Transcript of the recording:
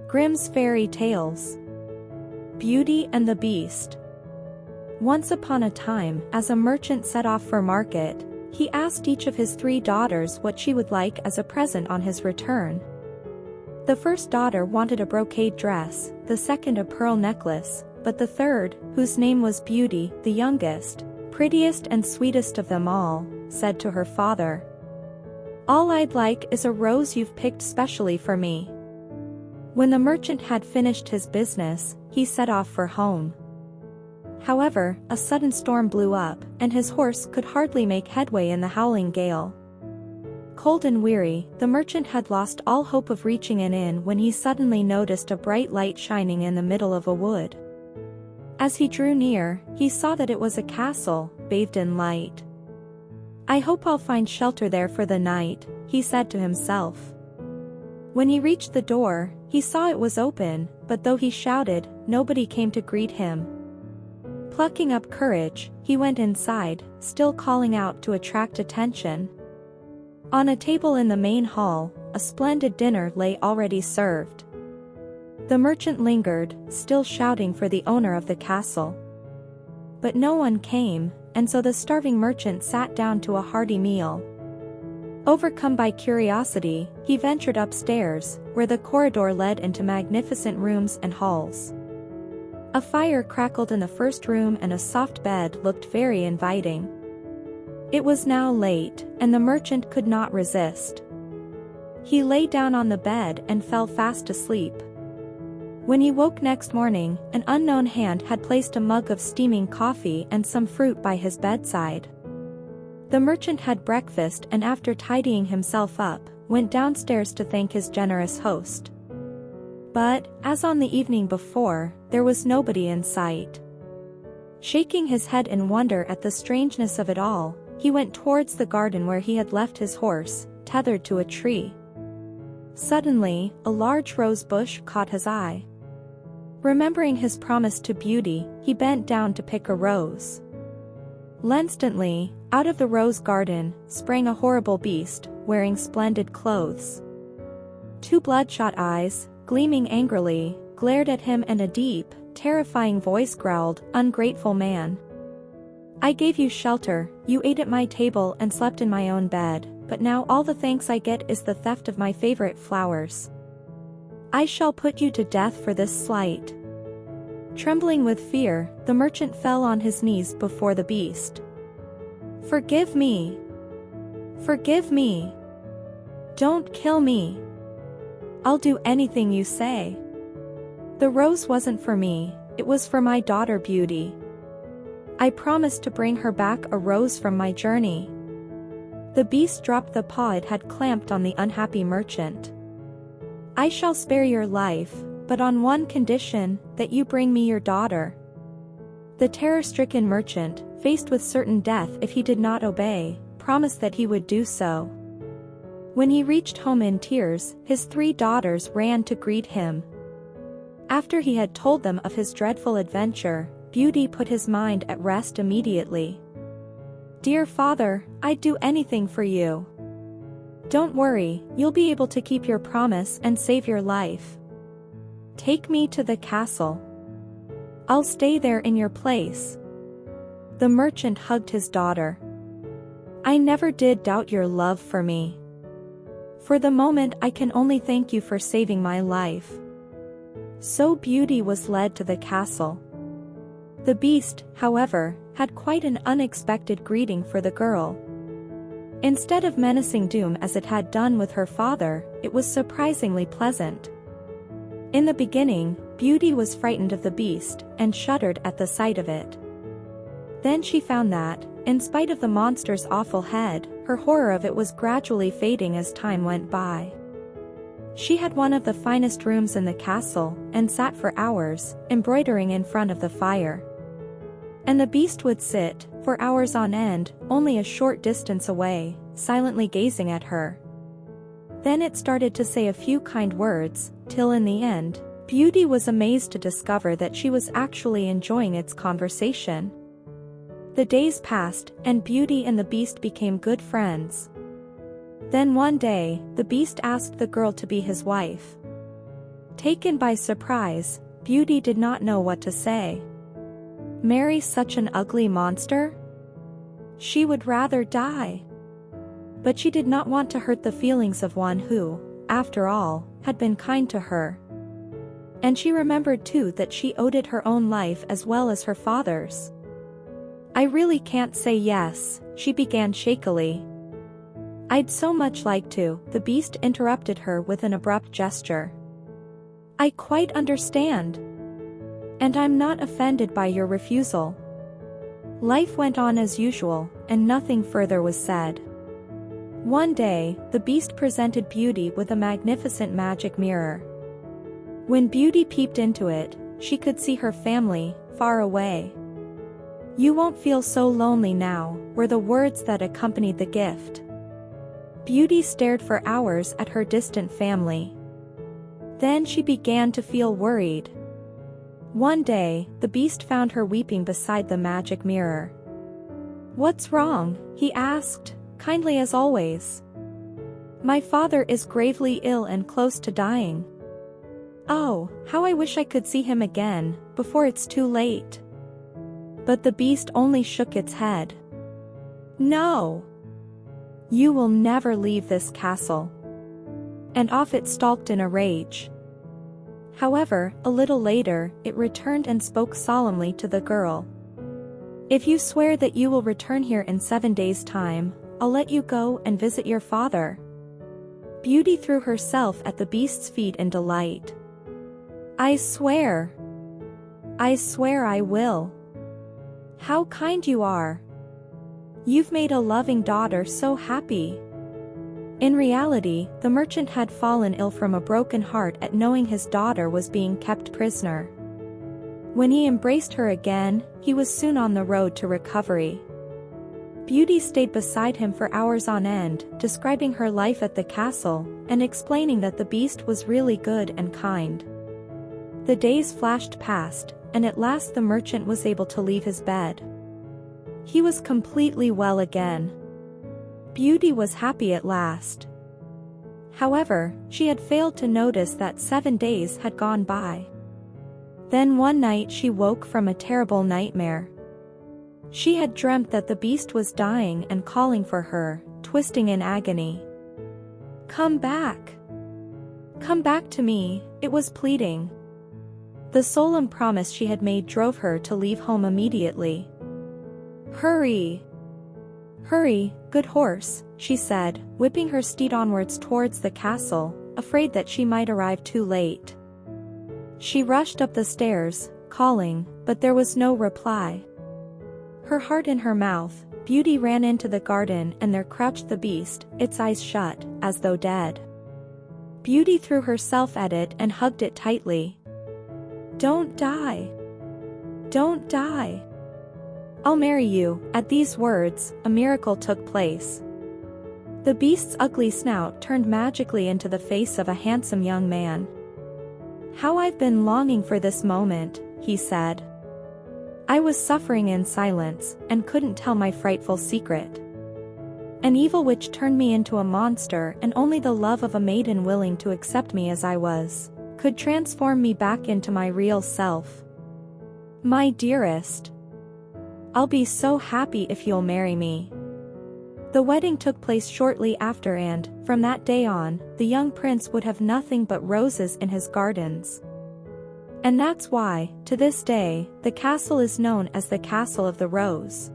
Grimm's Fairy Tales. Beauty and the Beast. Once upon a time, as a merchant set off for market, he asked each of his 3 daughters what she would like as a present on his return. The first daughter wanted a brocade dress, the second a pearl necklace, but the third, whose name was Beauty, the youngest, prettiest and sweetest of them all, said to her father, "All I'd like is a rose you've picked specially for me." When the merchant had finished his business, he set off for home. However, a sudden storm blew up, and his horse could hardly make headway in the howling gale. Cold and weary, the merchant had lost all hope of reaching an inn when he suddenly noticed a bright light shining in the middle of a wood. As he drew near, he saw that it was a castle, bathed in light. "I hope I'll find shelter there for the night," he said to himself. When he reached the door, he saw it was open, but though he shouted, nobody came to greet him. Plucking up courage, he went inside, still calling out to attract attention. On a table in the main hall, a splendid dinner lay already served. The merchant lingered, still shouting for the owner of the castle. But no one came, and so the starving merchant sat down to a hearty meal. Overcome by curiosity, he ventured upstairs, where the corridor led into magnificent rooms and halls. A fire crackled in the first room and a soft bed looked very inviting. It was now late, and the merchant could not resist. He lay down on the bed and fell fast asleep. When he woke next morning, an unknown hand had placed a mug of steaming coffee and some fruit by his bedside. The merchant had breakfast and after tidying himself up, went downstairs to thank his generous host. But, as on the evening before, there was nobody in sight. Shaking his head in wonder at the strangeness of it all, he went towards the garden where he had left his horse, tethered to a tree. Suddenly, a large rose bush caught his eye. Remembering his promise to Beauty, he bent down to pick a rose. Instantly, out of the rose garden, sprang a horrible beast, wearing splendid clothes. 2 bloodshot eyes, gleaming angrily, glared at him and a deep, terrifying voice growled, "Ungrateful man. I gave you shelter, you ate at my table and slept in my own bed, but now all the thanks I get is the theft of my favorite flowers. I shall put you to death for this slight." Trembling with fear, the merchant fell on his knees before the beast. "Forgive me! Forgive me! Don't kill me! I'll do anything you say. The rose wasn't for me, it was for my daughter Beauty. I promised to bring her back a rose from my journey." The beast dropped the paw it had clamped on the unhappy merchant. "I shall spare your life, but on one condition, that you bring me your daughter." The terror-stricken merchant, faced with certain death if he did not obey, promised that he would do so. When he reached home in tears, his 3 daughters ran to greet him. After he had told them of his dreadful adventure, Beauty put his mind at rest immediately. "Dear father, I'd do anything for you. Don't worry, you'll be able to keep your promise and save your life. Take me to the castle. I'll stay there in your place." The merchant hugged his daughter. "I never did doubt your love for me. For the moment I can only thank you for saving my life." So Beauty was led to the castle. The beast, however, had quite an unexpected greeting for the girl. Instead of menacing doom as it had done with her father, it was surprisingly pleasant. In the beginning, Beauty was frightened of the beast, and shuddered at the sight of it. Then she found that, in spite of the monster's awful head, her horror of it was gradually fading as time went by. She had one of the finest rooms in the castle, and sat for hours, embroidering in front of the fire. And the beast would sit, for hours on end, only a short distance away, silently gazing at her. Then it started to say a few kind words, till in the end, Beauty was amazed to discover that she was actually enjoying its conversation. The days passed, and Beauty and the beast became good friends. Then one day, the beast asked the girl to be his wife. Taken by surprise, Beauty did not know what to say. Marry such an ugly monster? She would rather die. But she did not want to hurt the feelings of one who, after all, had been kind to her. And she remembered too that she owed it her own life as well as her father's. I really can't say yes, she began shakily. I'd so much like to, the beast interrupted her with an abrupt gesture. I quite understand. And I'm not offended by your refusal. Life went on as usual, and nothing further was said. One day, the beast presented Beauty with a magnificent magic mirror. When Beauty peeped into it, she could see her family, far away. You won't feel so lonely now, were the words that accompanied the gift. Beauty stared for hours at her distant family. Then she began to feel worried. One day, the beast found her weeping beside the magic mirror. What's wrong? He asked, kindly as always. My father is gravely ill and close to dying. Oh, how I wish I could see him again, before it's too late. But the beast only shook its head. No! You will never leave this castle. And off it stalked in a rage. However, a little later, it returned and spoke solemnly to the girl. If you swear that you will return here in 7 days' time, I'll let you go and visit your father. Beauty threw herself at the beast's feet in delight. I swear. I swear I will. How kind you are. You've made a loving daughter so happy. In reality, the merchant had fallen ill from a broken heart at knowing his daughter was being kept prisoner. When he embraced her again, he was soon on the road to recovery. Beauty stayed beside him for hours on end, describing her life at the castle, and explaining that the beast was really good and kind. The days flashed past, and at last the merchant was able to leave his bed. He was completely well again. Beauty was happy at last. However, she had failed to notice that 7 days had gone by. Then one night she woke from a terrible nightmare. She had dreamt that the beast was dying and calling for her, twisting in agony. Come back! Come back to me, it was pleading. The solemn promise she had made drove her to leave home immediately. Hurry! Hurry, good horse, she said, whipping her steed onwards towards the castle, afraid that she might arrive too late. She rushed up the stairs, calling, but there was no reply. Her heart in her mouth, Beauty ran into the garden and there crouched the beast, its eyes shut, as though dead. Beauty threw herself at it and hugged it tightly. Don't die! Don't die! I'll marry you. At these words, a miracle took place. The beast's ugly snout turned magically into the face of a handsome young man. How I've been longing for this moment, he said. I was suffering in silence, and couldn't tell my frightful secret. An evil witch turned me into a monster, and only the love of a maiden willing to accept me as I was, could transform me back into my real self. My dearest. I'll be so happy if you'll marry me. The wedding took place shortly after and, from that day on, the young prince would have nothing but roses in his gardens. And that's why, to this day, the castle is known as the Castle of the Rose.